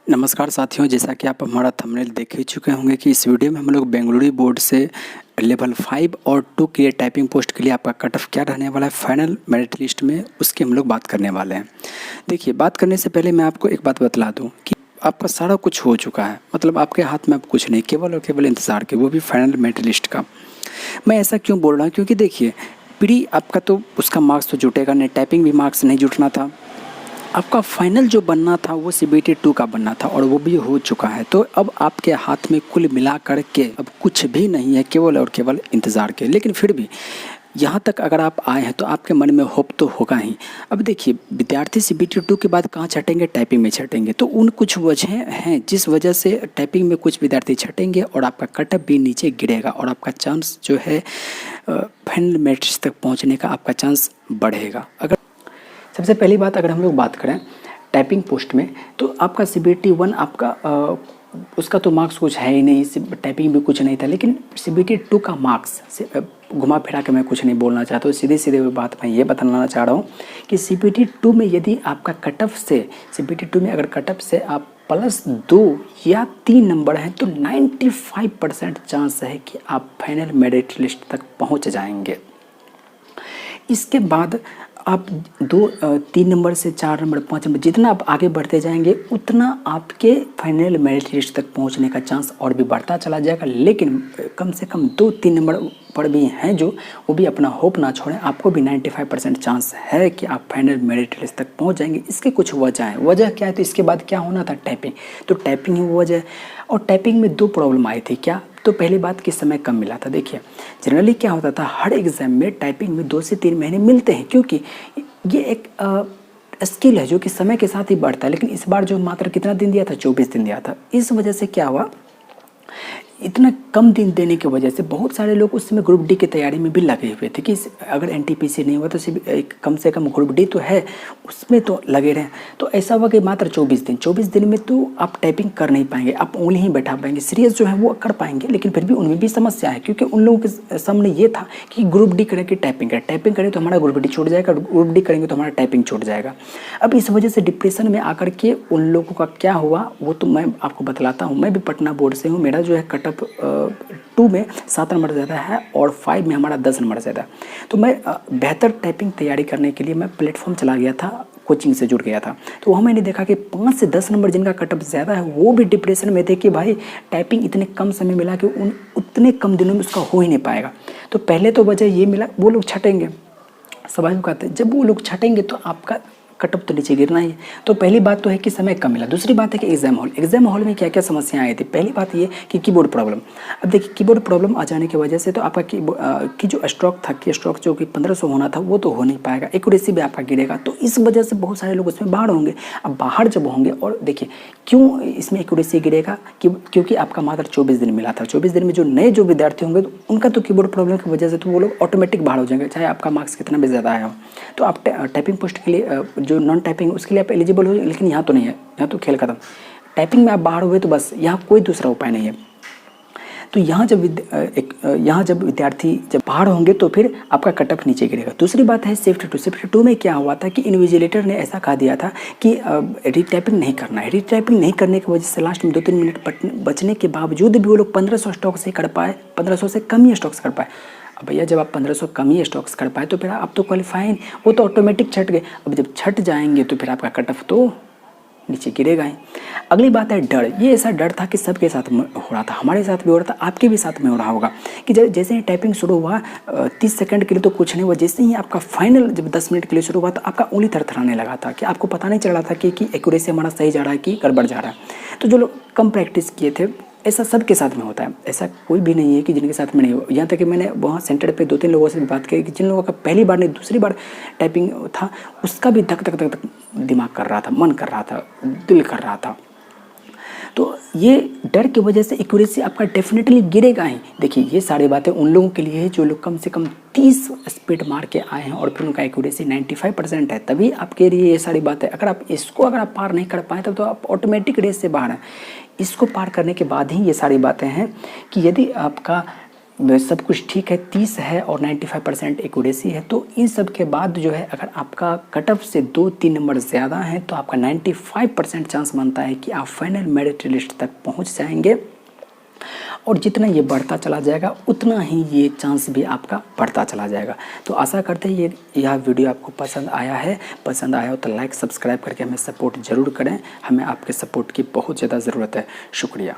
नमस्कार साथियों, जैसा कि आप हमारा थंबनेल देख ही चुके होंगे कि इस वीडियो में हम लोग बेंगलुरु बोर्ड से लेवल 5 और 2 के टाइपिंग पोस्ट के लिए आपका कट ऑफ क्या रहने वाला है फाइनल मेरिट लिस्ट में, उसकी हम लोग बात करने वाले हैं। देखिए, बात करने से पहले मैं आपको एक बात बतला दूं कि आपका सारा कुछ हो चुका है, मतलब आपके हाथ में अब कुछ नहीं, केवल और केवल इंतज़ार के, वो भी फाइनल मेरिट लिस्ट का। मैं ऐसा क्यों बोल रहा हूँ, क्योंकि देखिए, प्री आपका तो उसका मार्क्स तो जुटेगा नहीं, टाइपिंग भी मार्क्स नहीं जुटना था। आपका फाइनल जो बनना था वो CBT 2 का बनना था और वो भी हो चुका है। तो अब आपके हाथ में कुल मिला कर के अब कुछ भी नहीं है, केवल और केवल इंतज़ार के। लेकिन फिर भी यहाँ तक अगर आप आए हैं तो आपके मन में होप तो होगा ही। अब देखिए, विद्यार्थी CBT 2 के बाद कहाँ छटेंगे? टाइपिंग में छटेंगे। तो उन कुछ वजह हैं जिस वजह से टाइपिंग में कुछ विद्यार्थी छटेंगे और आपका कटअप भी नीचे गिरेगा और आपका चांस जो है फाइनल मेरिट तक पहुँचने का आपका चांस बढ़ेगा। अगर सबसे पहली बात अगर हम लोग बात करें टाइपिंग पोस्ट में, तो आपका CBT 1 आपका उसका तो मार्क्स कुछ है ही नहीं, टाइपिंग भी कुछ नहीं था। लेकिन CBT 2 का मार्क्स से घुमा फिरा के मैं कुछ नहीं बोलना चाहता हूँ, सीधे सीधे बात मैं ये बताना चाह रहा हूँ कि CBT 2 में यदि आपका कटअप से CBT 2 में अगर कटअप से आप +2 या 3 नंबर हैं तो 95% चांस है कि आप फाइनल मेरिट लिस्ट तक पहुँच जाएंगे। इसके बाद आप 3 नंबर से 4 नंबर 5 नंबर जितना आप आगे बढ़ते जाएंगे उतना आपके फाइनल मेरिट लिस्ट तक पहुंचने का चांस और भी बढ़ता चला जाएगा। लेकिन कम से कम 2-3 नंबर पर भी हैं जो, वो भी अपना होप ना छोड़ें। आपको भी 95% चांस है कि आप फाइनल मेरिट लिस्ट तक पहुंच जाएंगे। इसके कुछ वजह हैं। वजह क्या है? तो इसके बाद क्या होना था? टाइपिंग। तो टाइपिंग ही वजह है। और टाइपिंग में 2 प्रॉब्लम आई थी। क्या? तो पहली बात कि समय कम मिला था। देखिए, जनरली क्या होता था, हर एग्ज़ाम में टाइपिंग में 2 से 3 महीने मिलते हैं, क्योंकि ये एक स्किल है जो कि समय के साथ ही बढ़ता है। लेकिन इस बार जो मात्र कितना दिन दिया था? 24 दिन दिया था। इस वजह से क्या हुआ, इतना कम दिन देने की वजह से बहुत सारे लोग उस समय ग्रुप डी की तैयारी में भी लगे हुए थे कि अगर NTPC नहीं हुआ तो कम से कम ग्रुप डी तो है, उसमें तो लगे रहें। तो ऐसा हुआ कि मात्र 24 दिन में तो आप टाइपिंग कर नहीं पाएंगे, आप उंगली ही बैठा पाएंगे। सीरियस जो है वो कर पाएंगे, लेकिन फिर भी उनमें भी समस्या है, क्योंकि उन लोगों के सामने ये था कि ग्रुप डी करें कि टाइपिंग करें। टाइपिंग करें तो हमारा ग्रुप डी छूट जाएगा, ग्रुप डी करेंगे तो हमारा टाइपिंग छूट जाएगा। अब इस वजह से डिप्रेशन में आकर के उन लोगों का क्या हुआ वो तो मैं आपको बतलाता हूँ। मैं भी पटना बोर्ड से हूँ। मेरा जो है कटअप 2 में 7 नंबर ज़्यादा है और 5 में हमारा 10 नंबर ज़्यादा। तो मैं बेहतर टाइपिंग तैयारी करने के लिए मैं प्लेटफॉर्म चला गया था, कोचिंग से जुड़ गया था। तो वहाँ मैंने देखा कि 5 से 10 नंबर जिनका कटअप ज़्यादा है वो भी डिप्रेशन में थे कि भाई टाइपिंग इतने कम समय मिला कि उतने कम दिनों में उसका हो ही नहीं पाएगा। तो पहले तो वजह ये मिला, वो लोग छटेंगे, स्वाभाविक बात है। जब वो लोग छटेंगे तो आपका कटअप तो नीचे गिरना ही है। तो पहली बात तो है कि समय कम मिला। दूसरी बात है कि एग्जाम हॉल में क्या क्या समस्याएं आई थी। पहली बात ये कि कीबोर्ड प्रॉब्लम। अब देखिए, कीबोर्ड प्रॉब्लम आ जाने की वजह से तो आपका की जो स्ट्रोक था, की स्ट्रोक जो कि 1500 होना था वो तो हो नहीं पाएगा, एक्यूरेसी भी आपका गिरेगा। तो इस वजह से बहुत सारे लोग उसमें बाहर होंगे। अब बाहर जब होंगे, और देखिए क्यों इसमें एक्यूरेसी गिरेगा, क्योंकि आपका मात्र 24 दिन मिला था। 24 दिन में जो नए जो विद्यार्थी होंगे तो उनका तो कीबोर्ड प्रॉब्लम की वजह से तो वो लोग ऑटोमेटिक बाहर हो जाएंगे, चाहे आपका मार्क्स कितना भी ज़्यादा आया हो। तो आप टाइपिंग पोस्ट के लिए जो नॉन टाइपिंग उसके लिए आप एलिजिबल हो, लेकिन यहाँ तो नहीं है, यहाँ तो खेल खत्म। टाइपिंग में आप बाहर हुए तो बस, यहाँ कोई दूसरा उपाय नहीं है। तो यहाँ जब विद्यार्थी जब बाहर होंगे तो फिर आपका कटअप नीचे गिरेगा। दूसरी बात है शिफ्ट टू में क्या हुआ था कि इन्विजिलेटर ने ऐसा कहा दिया था कि रीटाइपिंग नहीं करना है। रीटाइपिंग नहीं करने की वजह से लास्ट में 2-3 मिनट बचने के बावजूद भी वो लोग 1500 स्टॉक से कर पाए, 1500 से कम ही स्टॉक्स कर पाए। अब भैया, जब आप 1500 कम ही स्टॉक्स कर पाए तो फिर आप तो क्वालिफाई, वो तो ऑटोमेटिक छट गए। अब जब छट जाएंगे तो फिर आपका कटअप तो नीचे गिरेगा ही। अगली बात है डर। ये ऐसा डर था कि सबके साथ में हो रहा था, हमारे साथ भी हो रहा था, आपके भी साथ में हो रहा होगा कि जैसे ही टाइपिंग शुरू हुआ 30 सेकंड के लिए तो कुछ नहीं हुआ, जैसे ही आपका फाइनल जब 10 मिनट के लिए शुरू हुआ तो आपका उंगली थरथराने लगा था कि आपको पता नहीं चल रहा था कि एक्यूरेसी हमारा सही जा रहा है कि गड़बड़ जा रहा है। तो जो लोग कम प्रैक्टिस किए थे, ऐसा सबके साथ में होता है, ऐसा कोई भी नहीं है कि जिनके साथ में नहीं हो। यहाँ तक कि मैंने वहाँ सेंटर पे 2-3 लोगों से भी बात की कि जिन लोगों का पहली बार नहीं दूसरी बार टाइपिंग था, उसका भी धक धक धक दिमाग कर रहा था, मन कर रहा था, दिल कर रहा था। तो ये डर की वजह से एक्यूरेसी आपका डेफिनेटली गिरेगा ही। देखिए, ये सारी बातें उन लोगों के लिए है जो लोग कम से कम 30 स्पीड मार के आए हैं और फिर उनका एक्यूरेसी 95% है, तभी आपके लिए ये सारी बातें। अगर आप पार नहीं कर पाए तब तो आप ऑटोमेटिक रेस से बाहर हैं। इसको पार करने के बाद ही ये सारी बातें हैं कि यदि आपका सब कुछ ठीक है, 30 है और 95% एक्यूरेसी है, तो इन सब के बाद जो है अगर आपका कट ऑफ से 2-3 नंबर ज़्यादा है तो आपका 95% चांस बनता है कि आप फाइनल मेरिट लिस्ट तक पहुंच जाएंगे। और जितना ये बढ़ता चला जाएगा उतना ही ये चांस भी आपका बढ़ता चला जाएगा। तो आशा करते हैं यह वीडियो आपको पसंद आया है। पसंद आया हो तो लाइक सब्सक्राइब करके हमें सपोर्ट ज़रूर करें। हमें आपके सपोर्ट की बहुत ज़्यादा ज़रूरत है। शुक्रिया।